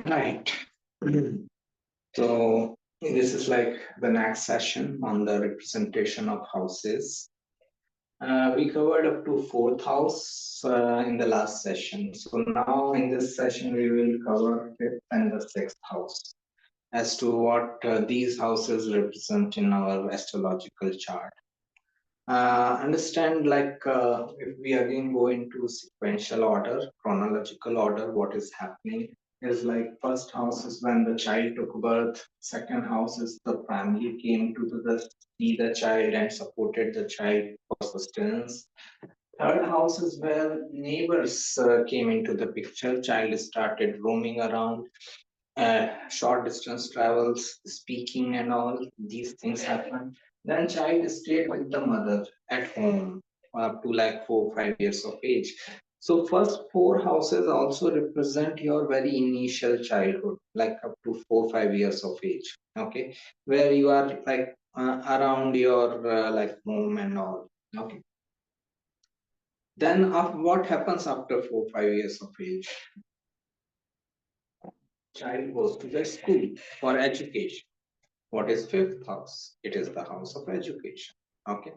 Right. So this is like the next session on the representation of houses. We covered up to fourth house in the last session. So now in this session we will cover fifth and the sixth house as to what these houses represent in our astrological chart. Understand if we again go into sequential order, chronological order, what is happening is like first house is when the child took birth, second house is the family came to see the child and supported the child for sustenance. Third house is where neighbors came into the picture, child started roaming around, short distance travels, speaking and all these things happen. Then child stayed with the mother at home up to like 4 5 years of age. So first four houses also represent your very initial childhood, like up to 4 5 years of age. Okay, where you are like around your like home and all. Okay. Then what happens after 4 5 years of age? Child goes to the school for education. What is fifth house? It is the house of education. Okay.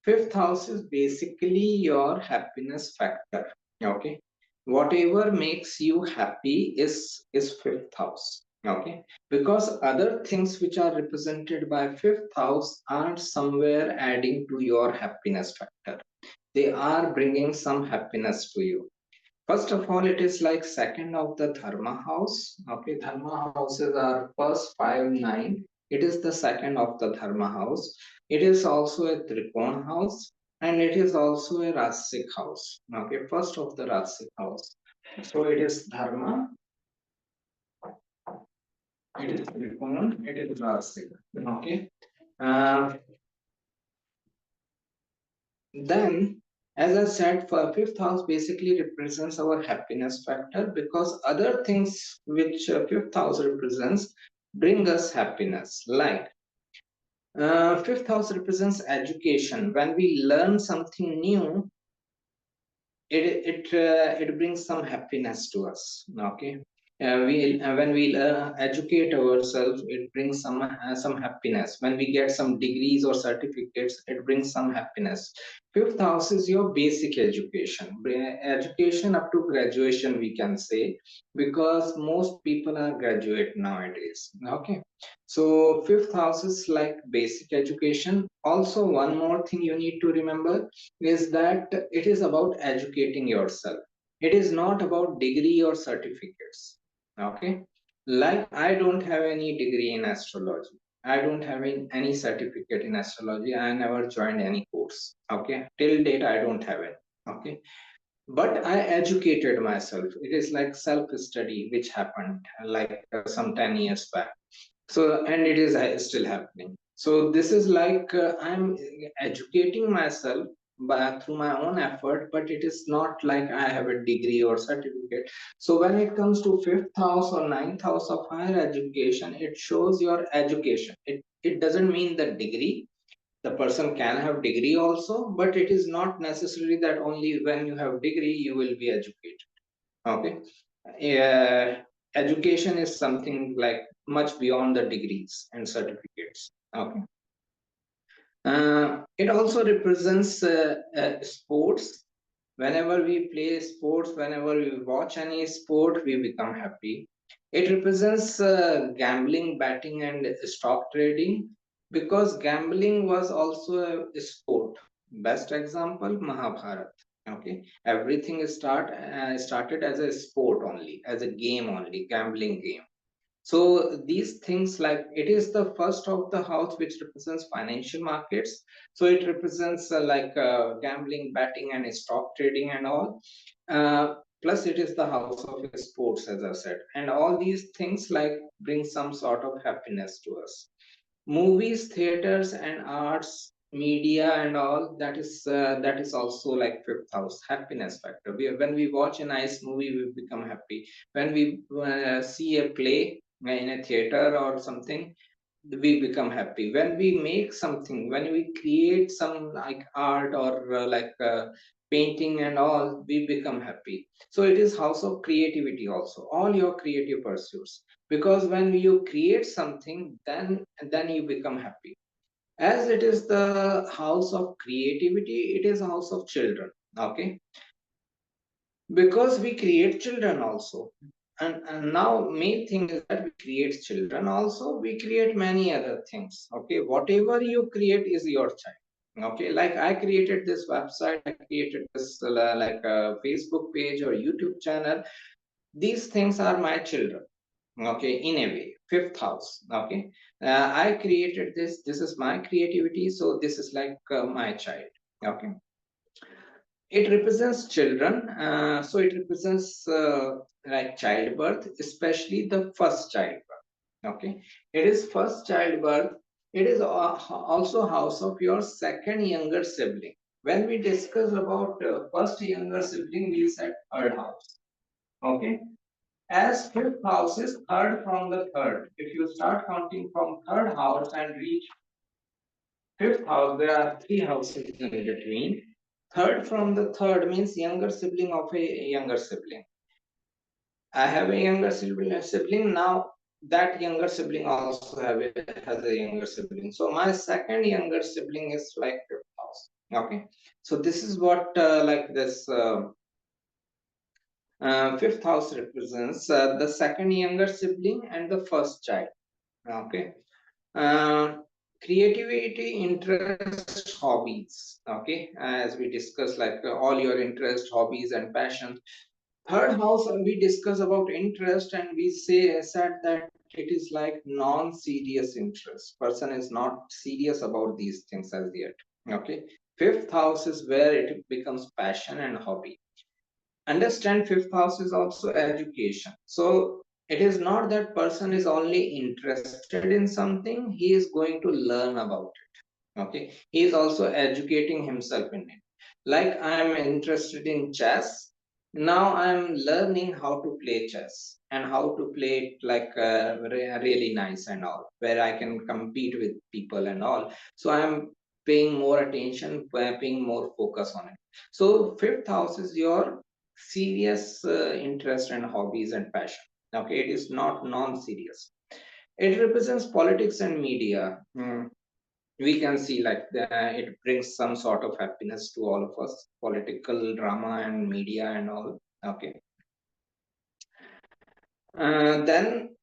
Fifth house is basically your happiness factor. Okay. Whatever makes you happy is fifth house. Okay. Because other things which are represented by fifth house are somewhere adding to your happiness factor. They are bringing some happiness to you. First of all, it is like second of the Dharma house. Okay, Dharma houses are first 5 9. It is the second of the Dharma house. It is also a Trikona house and it is also a Rasik house. Okay, first of the Rasik house. So it is Dharma, it is Trikona, it is Rasik. Okay. Uh, Then, as I said, for fifth house basically represents our happiness factor because other things which fifth house represents bring us happiness. Like fifth house represents education. When we learn something new, it brings some happiness to us. Okay, we when we educate ourselves, it brings some happiness. When we get some degrees or certificates, it brings some happiness. Fifth house is your basic education, education up to graduation, we can say, because most people are graduate nowadays. Okay, so fifth house is like basic education. Also, one more thing you need to remember is that it is about educating yourself. It is not about degree or certificates. Okay. Like I don't have any degree in astrology. I don't have any certificate in astrology. I never joined any course. Okay. Till date, I don't have it. Okay. But I educated myself. It is like self study, which happened like some 10 years back. So and it is still happening. So this is like I'm educating myself by through my own effort, but it is not like I have a degree or certificate. So when it comes to fifth house or ninth house of higher education, it shows your education. It doesn't mean the degree. The person can have degree also, but it is not necessary that only when you have degree you will be educated. Okay. Education is something like much beyond the degrees and certificates. Okay. It also represents sports. Whenever we play sports, whenever we watch any sport, we become happy. It represents gambling, betting, and stock trading because gambling was also a sport. Best example, Mahabharata. Okay, everything started as a sport only, as a game only, gambling game. So these things, like it is the first of the house which represents financial markets. So it represents gambling, betting, and stock trading and all. Plus, it is the house of sports, as I said, and all these things like bring some sort of happiness to us. Movies, theaters, and arts, media, and all that is also like fifth house happiness factor. When we watch a nice movie, we become happy. When we see a play in a theater or something, we become happy. When we make something, when we create some like art or painting and all, we become happy. So it is house of creativity also, all your creative pursuits, because when you create something, then you become happy. As it is the house of creativity, it is house of children. Okay, because we create children also. And now main thing is that we create children also, we create many other things. Okay, whatever you create is your child. Okay, like I created this website, I created this like a Facebook page or YouTube channel. These things are my children. Okay, in a way, fifth house. Okay, I created this is my creativity, so this is like my child. Okay, it represents children, so it represents like childbirth, especially the first childbirth. Okay, it is first childbirth. It is also house of your second younger sibling. When we discuss about first younger sibling, we said third house. Okay, as fifth house is third from the third. If you start counting from third house and reach fifth house, there are three houses in between. Third from the third means younger sibling of a younger sibling. I have a younger sibling now. That younger sibling also has a younger sibling. So my second younger sibling is like fifth house. Okay. So this is what like this fifth house represents the second younger sibling and the first child. Okay. Uh, Creativity, interest, hobbies. Okay, as we discussed, like all your interest, hobbies, and passions. Third house, we discuss about interest, and we said that it is like non-serious interest. Person is not serious about these things as yet. Okay, fifth house is where it becomes passion and hobby. Understand, fifth house is also education. So it is not that person is only interested in something, he is going to learn about it. Okay, he is also educating himself in it. Like I am interested in chess, now I am learning how to play chess and how to play it like really nice and all, where I can compete with people and all. So I am paying more attention, paying more focus on it. So fifth house is your serious interest and hobbies and passion. Okay, it is not non-serious. It represents politics and media. We can see like it brings some sort of happiness to all of us. Political drama and media and all. Okay. Then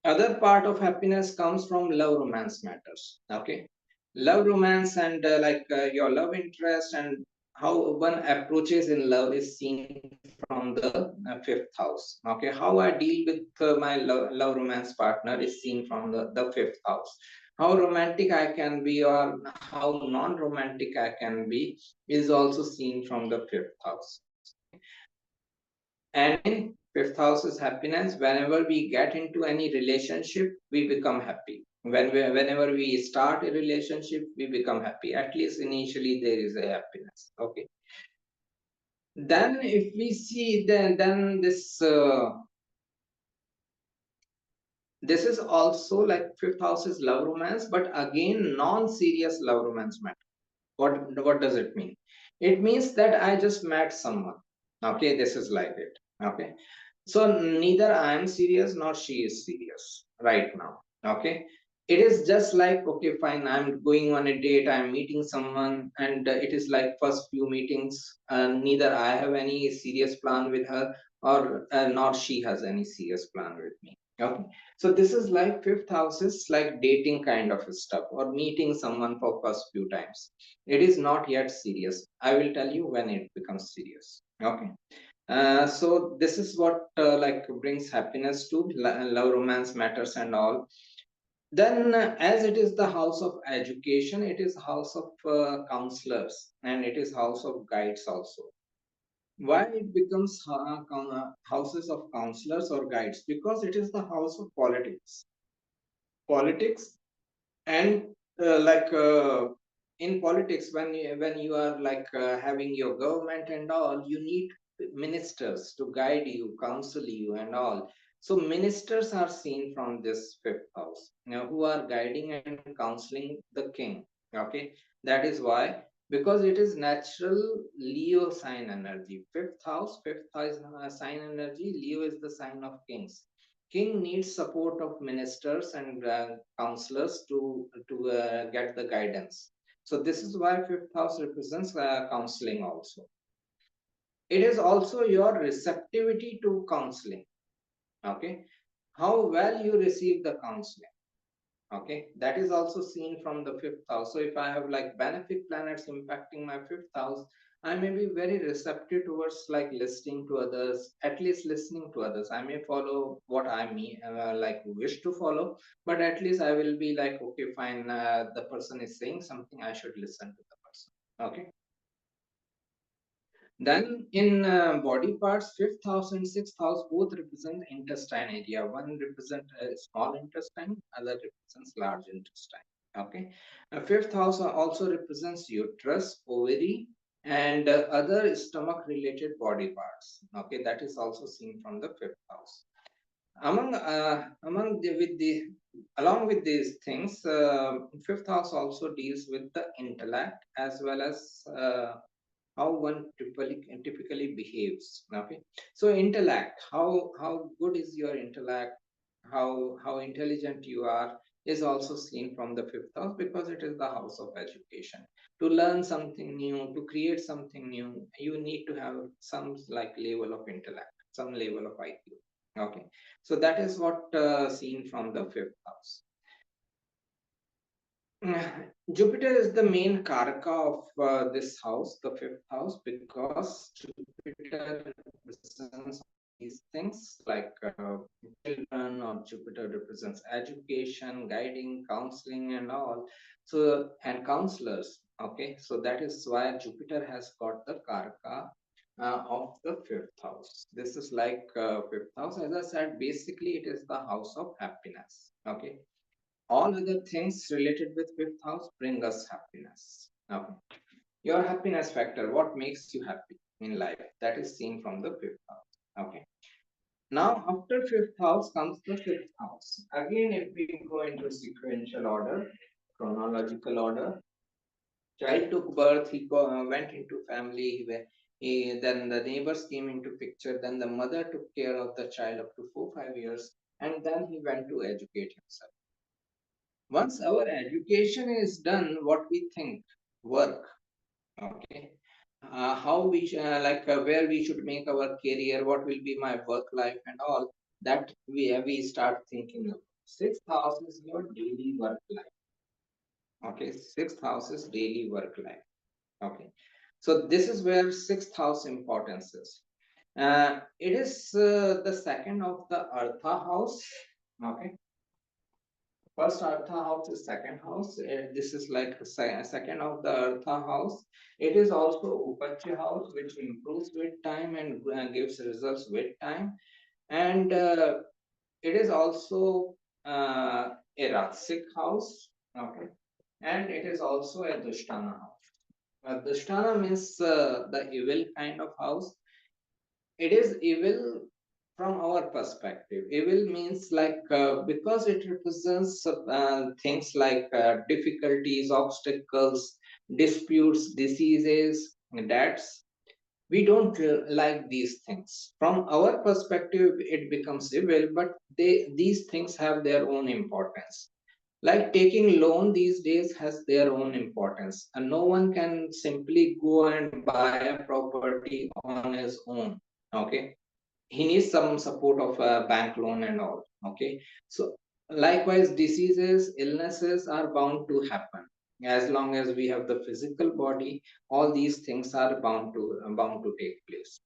other part of happiness comes from love romance matters. Okay, love romance and like your love interest and how one approaches in love is seen from the fifth house. Okay, how I deal with my love romance partner is seen from the fifth house. How romantic I can be or how non-romantic I can be is also seen from the fifth house. Okay, and in fifth house is happiness. Whenever we get into any relationship, we become happy. Whenever we start a relationship, we become happy. At least initially, there is a happiness. Okay. Then, if we see, then this is also like fifth house is love romance, but again, non-serious love romance matter. What does it mean? It means that I just met someone. Okay, this is like it. Okay, so neither I am serious nor she is serious right now. Okay, it is just like, okay, fine, I'm going on a date, I'm meeting someone, and it is like first few meetings, neither I have any serious plan with her, or nor she has any serious plan with me. Okay, so this is like fifth house is like dating kind of stuff, or meeting someone for first few times. It is not yet serious. I will tell you when it becomes serious. Okay, so this is what like brings happiness to love romance matters and all. Then as it is the house of education, it is house of counselors, and it is house of guides also. Why it becomes houses of counselors or guides? Because it is the house of politics. And like in politics, when you are like having your government and all, you need ministers to guide you, counsel you and all. So ministers are seen from this fifth house, who are guiding and counseling the king. Okay, that is why because it is natural Leo sign energy. Fifth house sign energy. Leo is the sign of kings. King needs support of ministers and counselors to get the guidance. So this is why fifth house represents counseling also. It is also your receptivity to counseling. Okay, how well you receive the counseling. Okay, that is also seen from the fifth house. So if I have like benefic planets impacting my fifth house, I may be very receptive towards like listening to others, at least listening to others. I may follow what I mean, like wish to follow, but at least I will be like, okay, fine, the person is saying something, I should listen to the person. Okay. Then in body parts, fifth house and sixth house both represent intestine area. One represents small intestine, other represents large intestine. Okay. Fifth house also represents uterus, ovary, and other stomach related body parts. Okay, that is also seen from the fifth house. Among the with the along with these things, fifth house also deals with the intellect as well as how one typically behaves. Okay, so intellect, how good is your intellect, how intelligent you are, is also seen from the fifth house because it is the house of education. To learn something new, to create something new, you need to have some like level of intellect, some level of IQ. Okay, so that is what seen from the fifth house. Jupiter is the main karaka of this house, the fifth house, because Jupiter represents these things like children, or Jupiter represents education, guiding, counseling, and all. So, and counselors. Okay, so that is why Jupiter has got the karaka of the fifth house. This is like fifth house. As I said, basically, it is the house of happiness. Okay, all other things related with fifth house bring us happiness. Okay. Your happiness factor, what makes you happy in life, that is seen from the fifth house. Okay. Now, after fifth house comes the sixth house. Again, if we go into sequential order, chronological order, child took birth, went into family, then the neighbors came into picture, then the mother took care of the child up to 4 5 years, and then he went to educate himself. Once our education is done, what we think, work. Okay, how we like where we should make our career, what will be my work life and all, that we start thinking of. Sixth house is your daily work life. Okay, sixth house is daily work life. Okay, so this is where sixth house importance is. It is the second of the Artha house. Okay, first Artha house is second house. This is like the second of the Artha house. It is also Upachi house, which improves with time and gives results with time. And it is also a Ratsik house. Okay. And it is also a Dushtana house. Dushtana means the evil kind of house. It is evil from our perspective. Evil means like because it represents things like difficulties, obstacles, disputes, diseases, deaths. We don't like these things. From our perspective, it becomes evil, but these things have their own importance. Like taking loan these days has their own importance, and no one can simply go and buy a property on his own. Okay, he needs some support of a bank loan and all. Okay, so likewise, diseases, illnesses are bound to happen. As long as we have the physical body, all these things are bound to take place.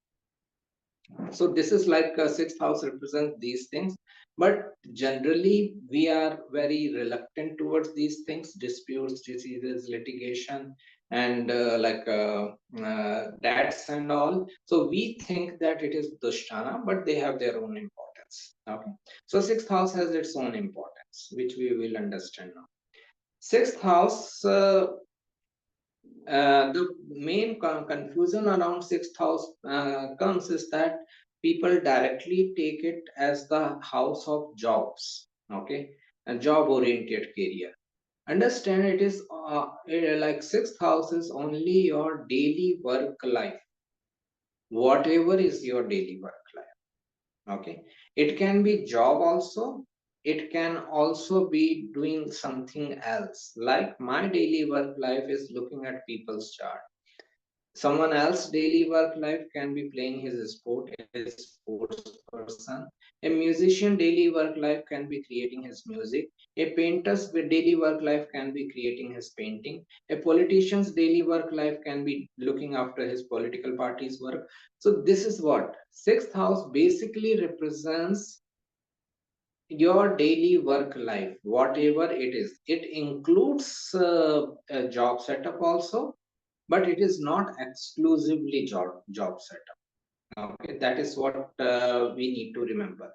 So this is like sixth house represents these things, but generally we are very reluctant towards these things: disputes, diseases, litigation, and debts and all. So we think that it is Dushtana, but they have their own importance. Okay, so sixth house has its own importance, which we will understand now. Sixth house, the main confusion around sixth house comes is that people directly take it as the house of jobs. Okay, a job oriented career. Understand, it is like sixth house is only your daily work life, whatever is your daily work life. Okay, it can be job also, it can also be doing something else. Like my daily work life is looking at people's chart. Someone else daily work life can be playing his sport, is sports person. A musician daily work life can be creating his music. A painter's daily work life can be creating his painting. A politician's daily work life can be looking after his political party's work. So this is what sixth house basically represents, your daily work life, whatever it is. It includes a job setup also, but it is not exclusively job setup. Okay, that is what we need to remember.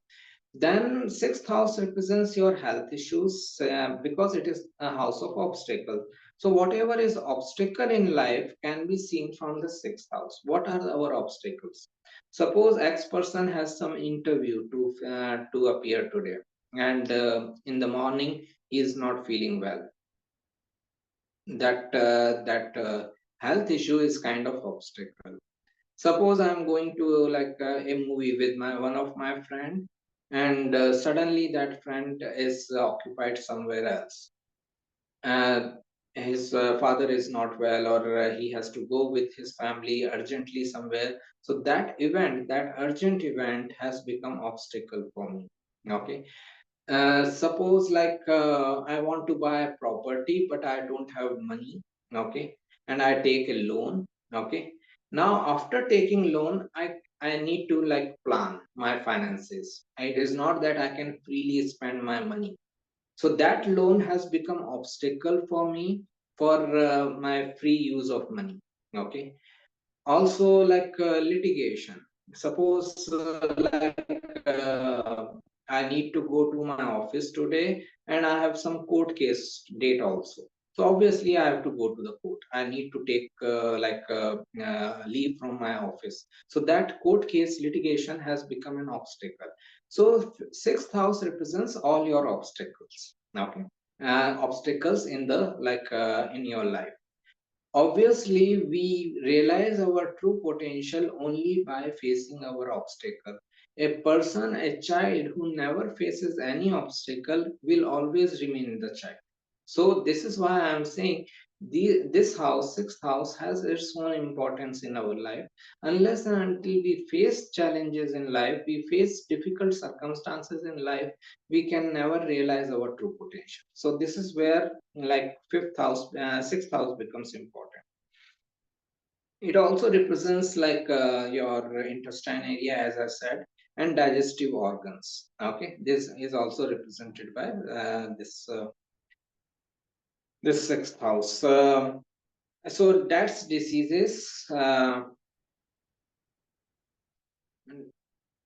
Then sixth house represents your health issues, because it is a house of obstacle. So whatever is obstacle in life can be seen from the sixth house. What are our obstacles? Suppose X person has some interview to appear today, and in the morning he is not feeling well. That health issue is kind of obstacle. Suppose I'm going to like a movie with my one of my friend, and suddenly that friend is occupied somewhere else. uh, his father is not well, or he has to go with his family urgently somewhere. So that event, that urgent event has become obstacle for me. Okay. Suppose like I want to buy a property, but I don't have money. Okay, and I take a loan. Okay, now after taking loan, I need to like plan my finances. It is not that I can freely spend my money. So that loan has become obstacle for me for my free use of money. Okay, also like litigation. Suppose I need to go to my office today, and I have some court case date also. So obviously I have to go to the court. I need to take leave from my office. So that court case litigation has become an obstacle. So sixth house represents all your obstacles. Okay, obstacles in the in your life. Obviously, we realize our true potential only by facing our obstacle. A person, a child who never faces any obstacle will always remain the child. So this is why I am saying this house, sixth house, has its own importance in our life. Unless and until we face challenges in life, we face difficult circumstances in life, we can never realize our true potential. So this is where like fifth house, sixth house becomes important. It also represents like your intestine area, as I said, and digestive organs. Okay, this is also represented by this sixth house. So that's diseases.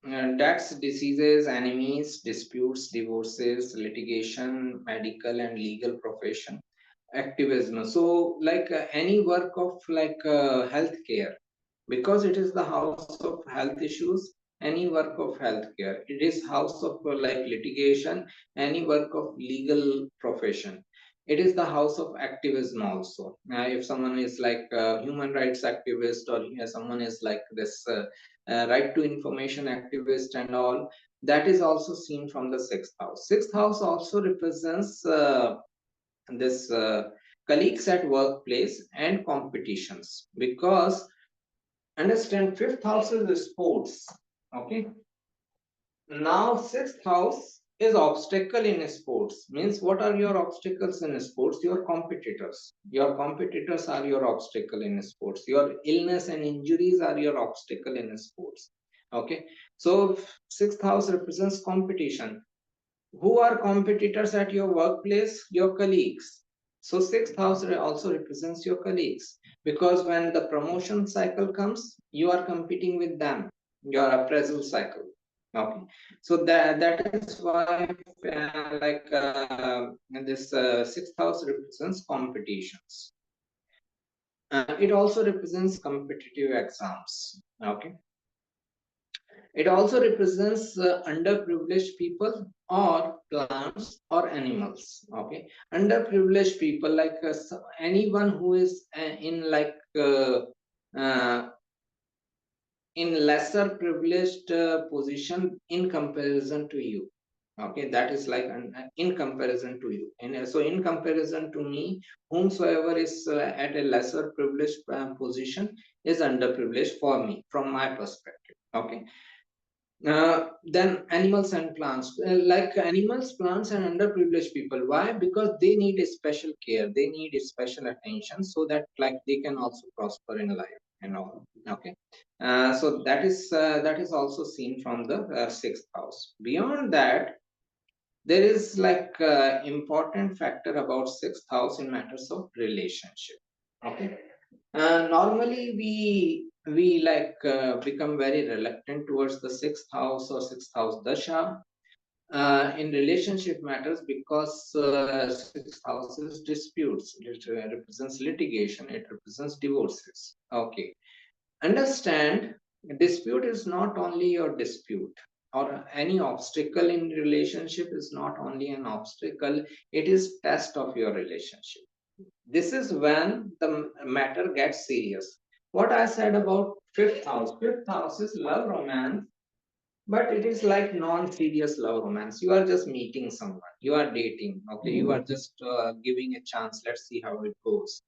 That's diseases, enemies, disputes, divorces, litigation, medical and legal profession, activism. So, like any work of like healthcare, because it is the house of health issues, any work of healthcare. It is house of like litigation, any work of legal profession. It is the house of activism also. If someone is like a human rights activist, or someone is like this right to information activist and all, that is also seen from the sixth house. Sixth house also represents this colleagues at workplace and competitions, because understand fifth house is the sports. Okay, now sixth house is obstacle in sports. Means what are your obstacles in sports? Your competitors. Your competitors are your obstacle in sports. Your illness and injuries are your obstacle in sports. Okay, so sixth house represents competition. Who are competitors at your workplace? Your colleagues. So sixth house also represents your colleagues, because when the promotion cycle comes, you are competing with them, your appraisal cycle. Okay, so that is why this sixth house represents competitions. It also represents competitive exams. Okay, It also represents underprivileged people or plants or animals. Okay, underprivileged people, like anyone who is uh, in lesser privileged position in comparison to you. Okay, that is like in comparison to you, and so in comparison to me, whomsoever is at a lesser privileged position is underprivileged for me from my perspective. Okay, then animals and plants, like animals, plants, and underprivileged people. Why? Because they need a special care, they need a special attention, so that like they can also prosper in life and all. Okay, so that is also seen from the sixth house. Beyond that, there is like important factor about sixth house in matters of relationship. Okay, normally we like become very reluctant towards the sixth house or sixth house dasha in relationship matters, because sixth house is disputes, it represents litigation, it represents divorces. Okay, understand, dispute is not only your dispute, or any obstacle in relationship is not only an obstacle, it is test of your relationship. This is when the matter gets serious. What I said about fifth house is love romance, but it is like non-serious love romance. You are just meeting someone, you are dating. Okay, you are just giving a chance, let's see how it goes.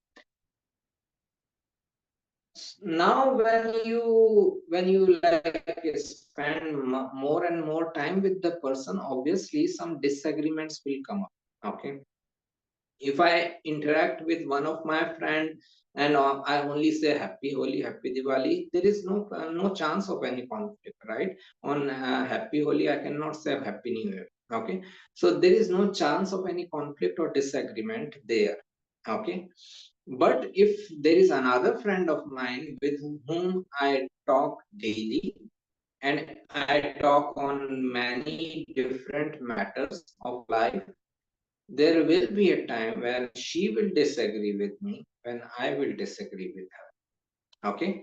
Now when you like spend more and more time with the person, obviously some disagreements will come up. Okay, if I interact with one of my friend and I only say happy Holi, happy Diwali, there is no chance of any conflict, right? On happy Holi I cannot say happy new year. Okay, so there is no chance of any conflict or disagreement there. Okay, but if there is another friend of mine with whom I talk daily, and I talk on many different matters of life, there will be a time when she will disagree with me, when I will disagree with her. Okay.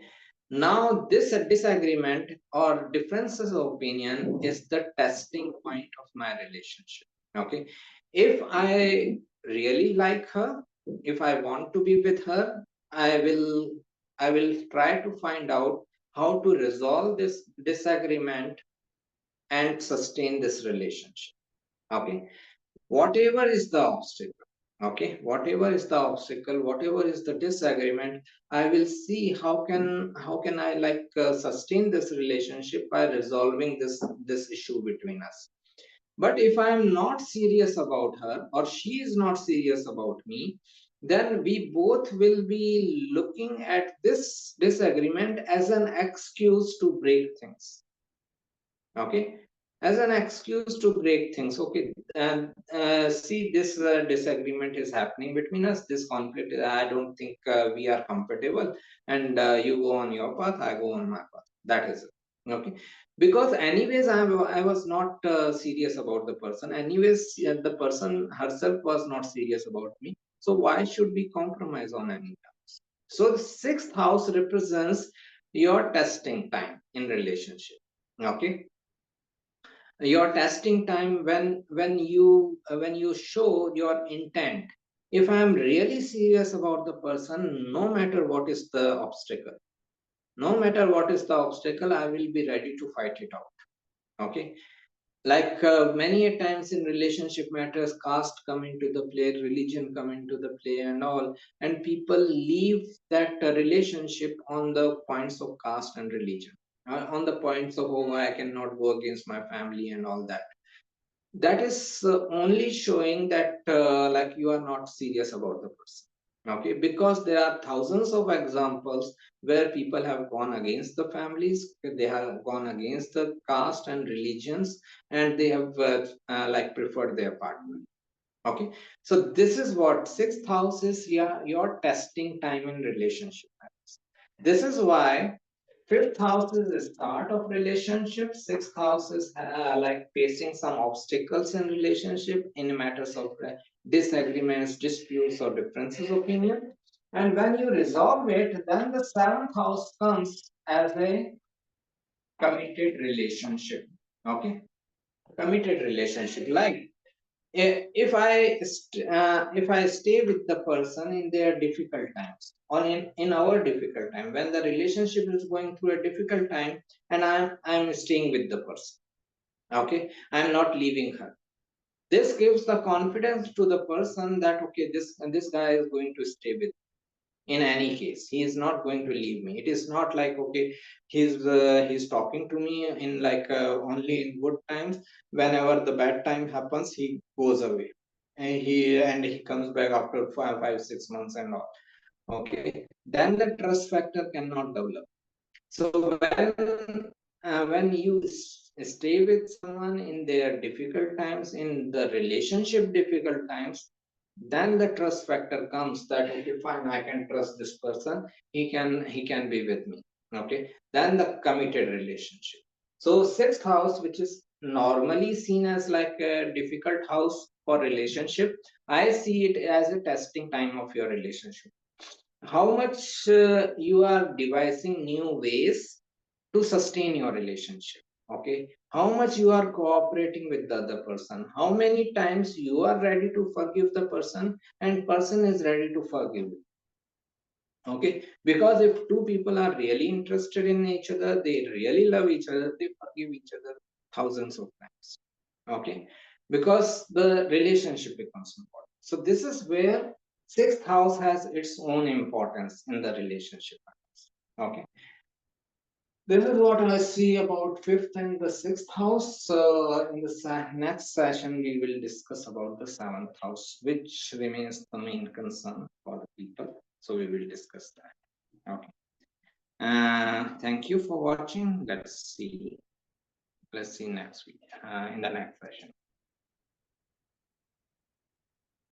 Now, this disagreement or differences of opinion is the testing point of my relationship. Okay. If I really like her, if I want to be with her, I will I will try to find out how to resolve this disagreement and sustain this relationship. Okay, whatever is the obstacle. Okay, whatever is the obstacle, whatever is the disagreement, I will see how can I like sustain this relationship by resolving this issue between us. But if I am not serious about her, or she is not serious about me, then we both will be looking at this disagreement as an excuse to break things. Okay, as an excuse to break things. Okay, and see, this disagreement is happening between us, this conflict, I don't think we are compatible, and you go on your path, I go on my path. That is it. Okay, because anyways I was not serious about the person, anyways the person herself was not serious about me, so why should we compromise on any terms? So the sixth house represents your testing time in relationship. Okay, your testing time, when you show your intent. If I am really serious about the person, no matter what is the obstacle, no matter what is the obstacle, I will be ready to fight it out. Okay, like many a times in relationship matters, caste come into the play, religion come into the play and all, and people leave that relationship on the points of caste and religion, on the points of, oh, I cannot go against my family and all that. That is only showing that like you are not serious about the person. Okay, because there are thousands of examples where people have gone against the families, they have gone against the caste and religions, and they have like preferred their partner. Okay, so this is what sixth house is. Yeah, your testing time in relationship. This is why fifth house is the start of relationship. Sixth house is like facing some obstacles in relationship in matters of disagreements, disputes, or differences of opinion. And when you resolve it, then the seventh house comes as a committed relationship. Okay, committed relationship. Like if I stay with the person in their difficult times, or in our difficult time, when the relationship is going through a difficult time, and I'm staying with the person. Okay, I'm not leaving her. This gives the confidence to the person that okay, this guy is going to stay with me in any case. He is not going to leave me. It is not like okay, he's talking to me in like only in good times. Whenever the bad time happens, he goes away, and he comes back after 5, 5, 6 months and all. Okay, then the trust factor cannot develop. So when you stay with someone in their difficult times, in the relationship difficult times, then the trust factor comes that okay, fine, I can trust this person. He can be with me. Okay, then the committed relationship. So sixth house, which is normally seen as like a difficult house for relationship, I see it as a testing time of your relationship. How much you are devising new ways to sustain your relationship. Okay, how much you are cooperating with the other person, how many times you are ready to forgive the person and person is ready to forgive you. Okay, because if two people are really interested in each other, they really love each other, they forgive each other thousands of times. Okay, because the relationship becomes important. So this is where sixth house has its own importance in the relationship. Okay, this is what I see about fifth and the sixth house. In the next session, we will discuss about the seventh house, which remains the main concern for the people. So we will discuss that. Okay. Thank you for watching. Let's see. Let's see next week in the next session.